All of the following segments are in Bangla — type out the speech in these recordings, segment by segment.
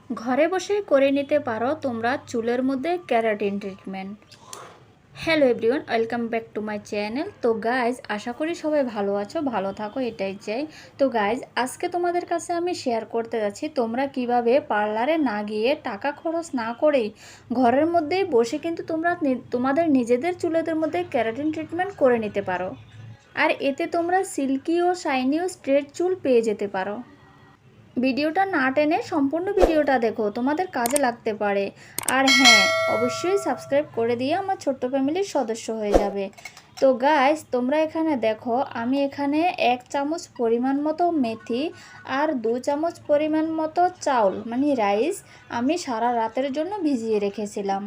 ঘরে বসে করে নিতে পারো তোমরা চুলের মধ্যে keratin treatment. Hello everyone, welcome back to my channel. তো গাইজ, আশা করি সবাই ভালো আছো, ভালো থাকো, এটাই চাই। তো গাইজ, আজকে তোমাদের কাছে আমি শেয়ার করতে যাচ্ছি তোমরা কিভাবে পার্লারে না গিয়ে টাকা খরচ না করেই ঘরের মধ্যেই বসে কিন্তু তোমরা তোমাদের নিজেদের চুলেদের মধ্যে কেরাটিন ট্রিটমেন্ট করে নিতে পারো। আর এতে তোমরা সিল্কি ও শাইনি ও স্ট্রেট চুল পেয়ে যেতে পারো। ভিডিওটা না টেনে সম্পূর্ণ ভিডিওটা দেখো, তোমাদের কাজে লাগতে পারে। আর হ্যাঁ, অবশ্যই সাবস্ক্রাইব করে দিয়ে আমার ছোট্ট ফ্যামিলির সদস্য হয়ে যাবে। তো গাইস, তোমরা এখানে দেখো, আমি এখানে 1 চামচ পরিমাণ মতো মেথি আর 2 চামচ পরিমাণ মতো চাউল মানে রাইস আমি সারা রাতের জন্য ভিজিয়ে রেখেছিলাম।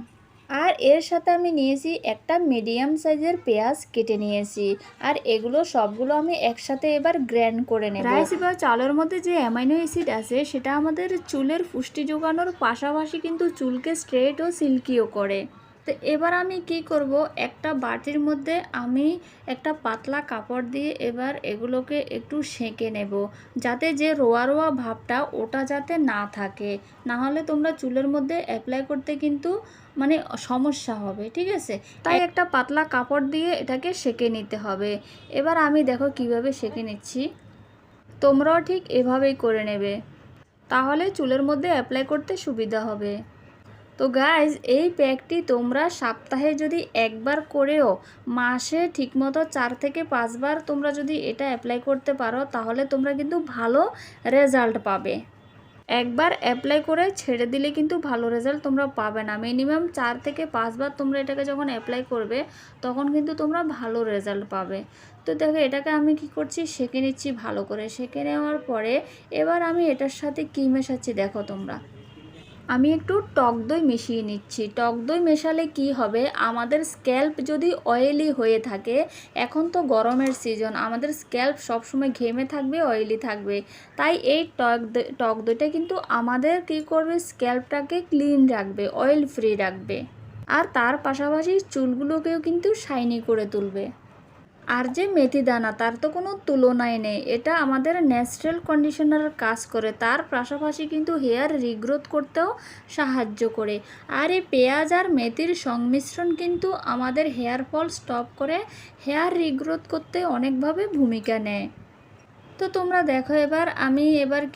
আর এর সাথে আমি নিয়েছি একটা মিডিয়াম সাইজের পেঁয়াজ কেটে নিয়েছি। আর এগুলো সবগুলো আমি একসাথে এবার গ্রাইন্ড করে নেব। রাইস বা চালের মধ্যে যে অ্যামাইনো অ্যাসিড আছে সেটা আমাদের চুলের পুষ্টি যোগানোর পাশাপাশি কিন্তু চুলকে স্ট্রেট ও সিল্কিও করে। তো এবার আমি কি করব, একটা বাটির মধ্যে আমি একটা পাতলা কাপড় দিয়ে এবার এগুলোকে একটু সেঁকে নেব, যাতে যে রোয়া রোয়া ভাবটা ওটা যাতে না থাকে, না হলে তোমরা চুলের মধ্যে অ্যাপ্লাই করতে কিন্তু মানে সমস্যা হবে, ঠিক আছে? তাই একটা পাতলা কাপড় দিয়ে এটাকে সেঁকে নিতে হবে। এবার আমি দেখো কিভাবে সেঁকে নিচ্ছি, তোমরাও ঠিক এভাবেই করে নেবে, তাহলে চুলের মধ্যে অ্যাপ্লাই করতে সুবিধা হবে। তো গাইজ, এই প্যাকটি তোমরা সপ্তাহে যদি একবার করেও মাসে ঠিকমতো 4 থেকে 5 বার তোমরা যদি এটা অ্যাপ্লাই করতে পারো, তাহলে তোমরা কিন্তু ভালো রেজাল্ট পাবে। একবার অ্যাপ্লাই করে ছেড়ে দিলে কিন্তু ভালো রেজাল্ট তোমরা পাবে না। মিনিমাম 4 থেকে 5 বার তোমরা এটাকে যখন অ্যাপ্লাই করবে তখন কিন্তু তোমরা ভালো রেজাল্ট পাবে। তো দেখো, এটাকে আমি কি করছি, সেঁকে নিচ্ছি ভালো করে। সেঁকে নেওয়ার পরে এবার আমি এটার সাথে কী মেশাচ্ছি দেখো তোমরা, আমি একটু টক দই মিশিয়ে নিচ্ছি। টক দই মেশালে কি হবে, আমাদের স্ক্যাল্প যদি অয়েলি হয়ে থাকে, এখন তো গরমের সিজন, আমাদের স্ক্যাল্প সবসময় ঘেমে থাকবে, অয়েলি থাকবে। তাই এই টক দইটা কিন্তু আমাদের কি করবে, স্ক্যাল্পটাকে ক্লিন রাখবে, অয়েল ফ্রি রাখবে। আর তার পাশাপাশি চুলগুলোকেও কিন্তু শাইনি করে তুলবে। আর যে মেথি দানা, তার তো কোনো তুলনাই নেই, এটা আমাদের ন্যাচারাল কন্ডিশনারের কাজ করে, তার পাশাপাশি কিন্তু হেয়ার রিগ্রোথ করতেও সাহায্য করে। আর এই পেঁয়াজ আর মেথির সংমিশ্রণ কিন্তু আমাদের হেয়ার ফল স্টপ করে, হেয়ার রিগ্রোথ করতে অনেকভাবে ভূমিকা নেয়। তো তোমরা দেখো, আমি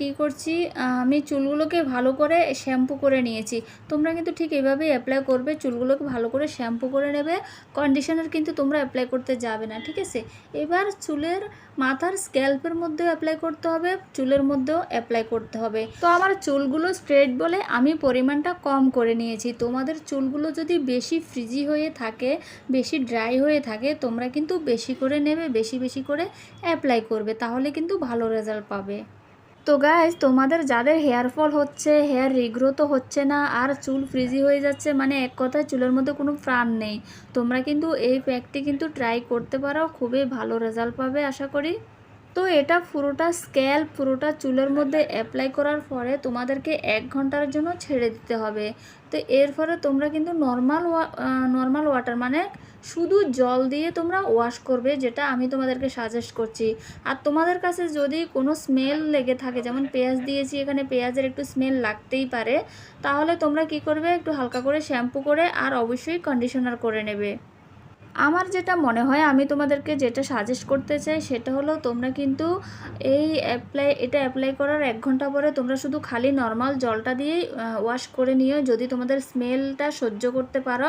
কি করছি, আমি চুলগুলোকে ভালো করে শ্যাম্পু করে নিয়েছি। তোমরা কিন্তু ঠিক এভাবেই অ্যাপ্লাই করবে, চুলগুলোকে ভালো করে শ্যাম্পু করে নেবে। কন্ডিশনার কিন্তু তোমরা অ্যাপ্লাই করতে যাবে না, ঠিক আছে? এবার চুলের মাথার স্ক্যাল্পের মধ্যেও অ্যাপ্লাই করতে হবে, চুলের মধ্যেও অ্যাপ্লাই করতে হবে। তো আমার চুলগুলো স্ট্রেট বলে আমি পরিমাণটা কম করে নিয়েছি। তোমাদের চুলগুলো যদি বেশি ফ্রিজি হয়ে থাকে, বেশি ড্রাই হয়ে থাকে, তোমরা কিন্তু বেশি করে নেবে, বেশি বেশি করে অ্যাপ্লাই করবে, তাহলে কিন্তু ভালো রেজাল্ট পাবে। তো গাইজ, তোমাদের যাদের হেয়ার ফল হচ্ছে, হেয়ার রিগ্রোথও হচ্ছে না, আর চুল ফ্রিজি হয়ে যাচ্ছে, মানে এক কথায় চুলের মধ্যে কোনো প্রাণ নেই, তোমরা কিন্তু এই প্যাকটি কিন্তু ট্রাই করতে পারো, খুবই ভালো রেজাল্ট পাবে আশা করি। তো এটা পুরোটা স্ক্যাল্প, পুরোটা চুলের মধ্যে অ্যাপ্লাই করার পরে তোমাদেরকে 1 ঘন্টার জন্য ছেড়ে দিতে হবে। তো এর ফলে তোমরা কিন্তু নর্মাল ওয়াটার মানে শুধু জল দিয়ে তোমরা ওয়াশ করবে, যেটা আমি তোমাদেরকে সাজেস্ট করছি। আর তোমাদের কাছে যদি কোনো স্মেল লেগে থাকে, যেমন পেঁয়াজ দিয়েছি, এখানে পেঁয়াজের একটু স্মেল লাগতেই পারে, তাহলে তোমরা কি করবে, একটু হালকা করে শ্যাম্পু করে আর অবশ্যই কন্ডিশনার করে নেবে। আমার যেটা মনে হয়, আমি তোমাদেরকে যেটা সাজেস্ট করতে চাই সেটা হলো, তোমরা কিন্তু এটা অ্যাপ্লাই করার 1 ঘন্টা পরে তোমরা শুধু খালি নর্মাল জলটা দিয়েই ওয়াশ করে নিও, যদি তোমাদের স্মেলটা সহ্য করতে পারো।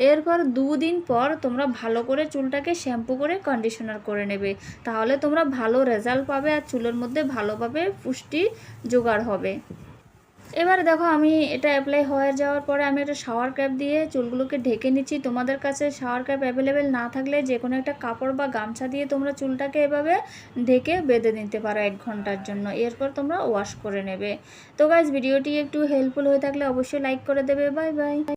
এরপর 2 দিন পর তোমরা ভালো করে চুলটাকে শ্যাম্পু করে কন্ডিশনার করে নেবে, তাহলে তোমরা ভালো রেজাল্ট পাবে আর চুলের মধ্যে ভালোভাবে পুষ্টি জোগাড় হবে। এবার দেখো, আমি এটা অ্যাপ্লাই হয়ে যাওয়ার পরে আমি একটা শাওয়ার ক্যাপ দিয়ে চুলগুলোকে ঢেকে নিচ্ছি। তোমাদের কাছে শাওয়ার ক্যাপ অ্যাভেলেবেল না থাকলে যে কোনো একটা কাপড় বা গামছা দিয়ে তোমরা চুলটাকে এভাবে ঢেকে বেঁধে নিতে পারো 1 ঘন্টার জন্য। এরপর তোমরা ওয়াশ করে নেবে। তো গাইজ, ভিডিওটি একটু হেল্পফুল হয়ে থাকলে অবশ্যই লাইক করে দেবে। Bye bye.